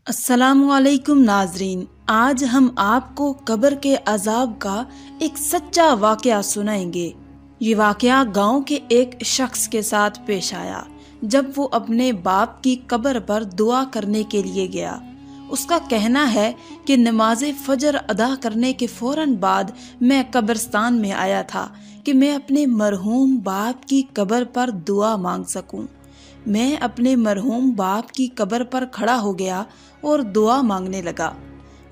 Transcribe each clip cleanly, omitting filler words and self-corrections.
अस्सलामु अलैकुम नाजरीन, आज हम आपको कब्र के अजाब का एक सच्चा वाकया सुनाएंगे। ये वाकया गांव के एक शख्स के साथ पेश आया जब वो अपने बाप की कब्र पर दुआ करने के लिए गया। उसका कहना है कि नमाज फजर अदा करने के फौरन बाद मैं कब्रिस्तान में आया था कि मैं अपने मरहूम बाप की कब्र पर दुआ मांग सकूं। मैं अपने मरहूम बाप की कब्र पर खड़ा हो गया और दुआ मांगने लगा।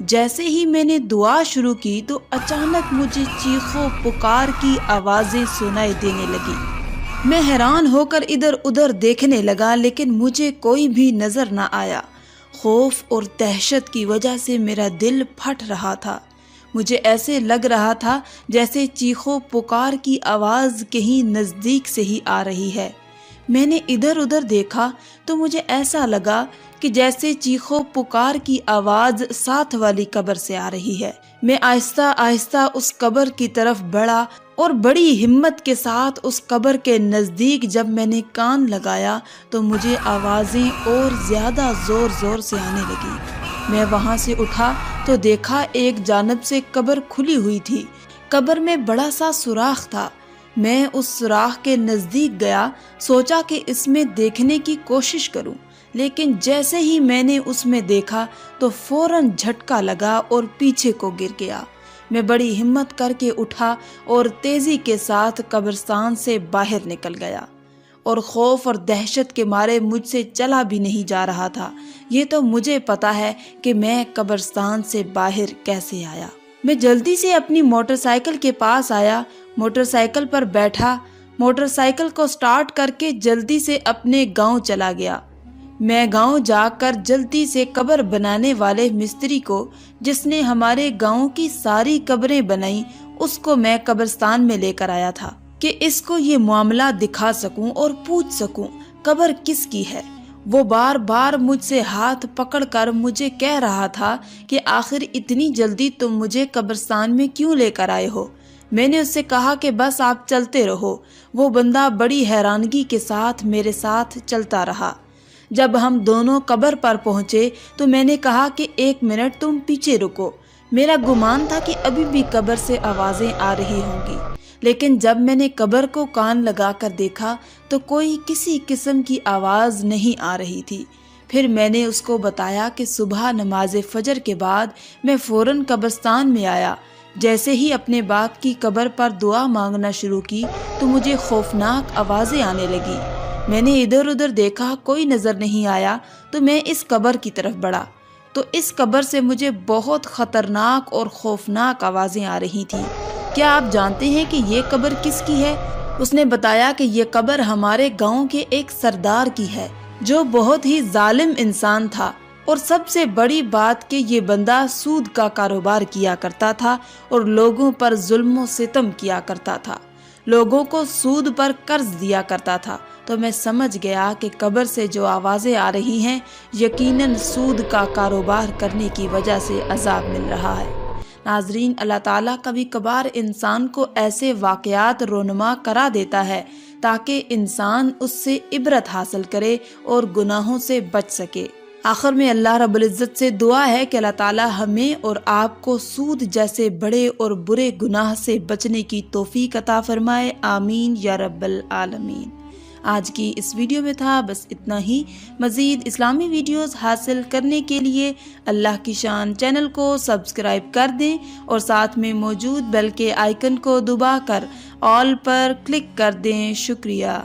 जैसे ही मैंने दुआ शुरू की तो अचानक मुझे चीखों पुकार की आवाजें सुनाई देने लगी। मैं हैरान होकर इधर उधर देखने लगा, लेकिन मुझे कोई भी नजर न आया। खौफ और दहशत की वजह से मेरा दिल फट रहा था। मुझे ऐसे लग रहा था जैसे चीखों पुकार की आवाज कहीं नजदीक से ही आ रही है। मैंने इधर उधर देखा तो मुझे ऐसा लगा कि जैसे चीखों पुकार की आवाज साथ वाली कब्र से आ रही है। मैं आहिस्ता आहिस्ता उस कब्र की तरफ बढ़ा और बड़ी हिम्मत के साथ उस कब्र के नजदीक जब मैंने कान लगाया तो मुझे आवाजें और ज्यादा जोर जोर से आने लगी। मैं वहां से उठा तो देखा एक जानब से कब्र खुली हुई थी। कब्र में बड़ा सा सुराख था। मैं उस सुराख के नजदीक गया, सोचा कि इसमें देखने की कोशिश करूं, लेकिन जैसे ही मैंने उसमें देखा तो फौरन झटका लगा और पीछे को गिर गया। मैं बड़ी हिम्मत करके उठा और तेजी के साथ कब्रिस्तान से बाहर निकल गया और खौफ और दहशत के मारे मुझसे चला भी नहीं जा रहा था। ये तो मुझे पता है कि मैं कब्रिस्तान से बाहर कैसे आया। मैं जल्दी से अपनी मोटरसाइकिल के पास आया, मोटरसाइकिल पर बैठा, मोटरसाइकिल को स्टार्ट करके जल्दी से अपने गांव चला गया। मैं गांव जाकर जल्दी से कब्र बनाने वाले मिस्त्री को, जिसने हमारे गांव की सारी कब्रें बनाई, उसको मैं कब्रिस्तान में लेकर आया था कि इसको ये मामला दिखा सकूं और पूछ सकूं कब्र किसकी है। वो बार बार मुझसे हाथ पकड़कर मुझे कह रहा था कि आखिर इतनी जल्दी तुम मुझे कब्रिस्तान में क्यों लेकर आए हो। मैंने उससे कहा कि बस आप चलते रहो। वो बंदा बड़ी हैरानगी के साथ मेरे साथ चलता रहा। जब हम दोनों कब्र पर पहुंचे तो मैंने कहा कि 1 मिनट तुम पीछे रुको। मेरा गुमान था कि अभी भी कब्र से आवाजें आ रही होंगी, लेकिन जब मैंने कब्र को कान लगाकर देखा तो कोई किसी किस्म की आवाज नहीं आ रही थी। फिर मैंने उसको बताया कि सुबह नमाज फजर के बाद मैं फौरन कब्रिस्तान में आया। जैसे ही अपने बाप की कब्र पर दुआ मांगना शुरू की तो मुझे खौफनाक आवाजें आने लगी। मैंने इधर उधर देखा, कोई नजर नहीं आया तो मैं इस कब्र की तरफ बढ़ा तो इस कब्र से मुझे बहुत खतरनाक और खौफनाक आवाजें आ रही थी। क्या आप जानते हैं कि ये कब्र किसकी है? उसने बताया कि ये कब्र हमारे गांव के एक सरदार की है जो बहुत ही जालिम इंसान था, और सबसे बड़ी बात कि ये बंदा सूद का कारोबार किया करता था और लोगों पर जुल्म सितम किया करता था, लोगों को सूद पर कर्ज दिया करता था। तो मैं समझ गया कि कब्र से जो आवाजें आ रही हैं यकीनन सूद का कारोबार करने की वजह से अजाब मिल रहा है। नाजरीन, अल्लाह ताला कभी कभार इंसान को ऐसे वाकयात रोनुमा करा देता है ताकि इंसान उससे इबरत हासिल करे और गुनाहों से बच सके। आखिर में अल्लाह रब्बुल इज्जत से दुआ है कि अल्लाह ताला हमें और आपको सूद जैसे बड़े और बुरे गुनाह से बचने की तौफीक अता फरमाए। आमीन या रब्बल आलमीन। आज की इस वीडियो में था बस इतना ही। मज़ीद इस्लामी वीडियोस हासिल करने के लिए अल्लाह की शान चैनल को सब्सक्राइब कर दें और साथ में मौजूद बेल के आइकन को दबाकर ऑल पर क्लिक कर दें। शुक्रिया।